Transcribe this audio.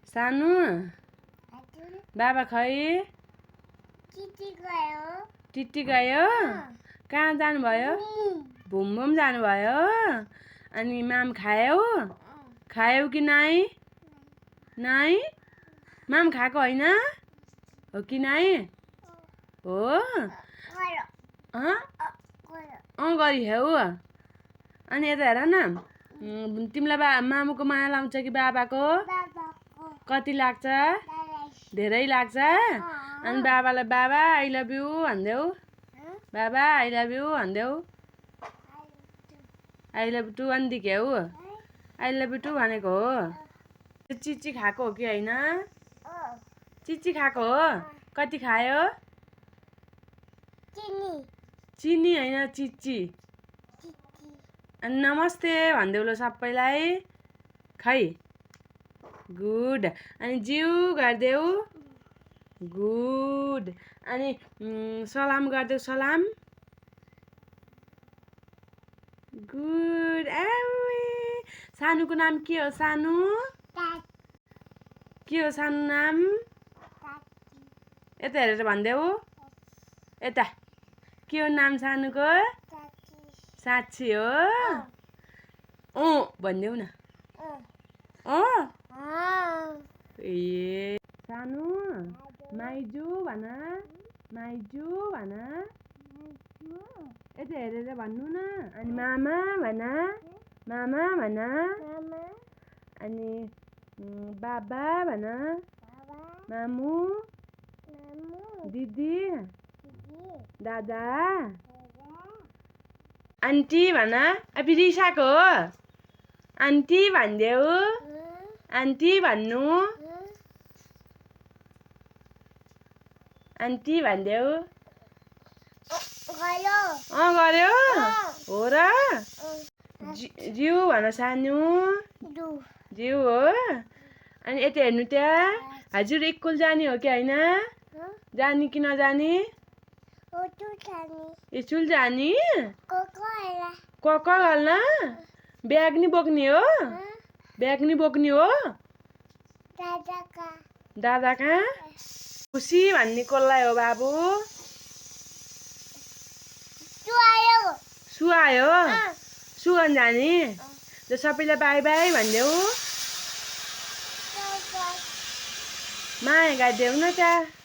सानु बाबा खै टिटी गयो कहाँ जानुभयो भुमभुम जानुभयो अनि माम खायौ कि नाइ माम खाएको होइन हो कि नाइ हो गरी हेउ अनि यता हेर न तिमीलाई मामुको माया लाउँछ कि बाबाको कति लाग्छ धेरै लाग्छ अनि बाबालाई बाबा आई लभ यु भन्देऊ बाबा आई लभ यु भन्देऊ आई लभ टु अन्दी के हो आई लभ यु टु भनेको हो चिची खाएको हो कि होइन चिची खाएको हो कति खायो चिनी होइन चिची अनि नमस्ते भन्देऊ ल सबैलाई खै गुड अनि जिउ गरिदेऊ गुड अनि सलाम गरिदेऊ सलाम गुड सानुको नाम के हो सानु के हो सानु नाम यता हेरेर भन्देऊ यता के हो नाम सानुको साक्षी हो भन्देऊ न ए सानु माइजू भन यता हेरेर भन्नु न अनि मामा भन अनि बाबा भन मामु दिदी दादा आन्टी भन अब रिसाको हो आन्टी भनिदेऊ आन्टी भन्नु आन्टी भनिदेऊ गर्यो हो र जिउ भन सानु जिउ हो अनि यता हेर्नु त्यहाँ हजुर स्कुल जाने हो कि होइन जाने कि नजाने स्कुल जाने क गर्न ब्याग नि बोक्ने हो दादा कहाँ खुसी भन्ने कसलाई हो बाबु सुआयो सुगन जाने ल सबैलाई बाई बाई भनिदेऊ माया गरिदेऊ न त्यहाँ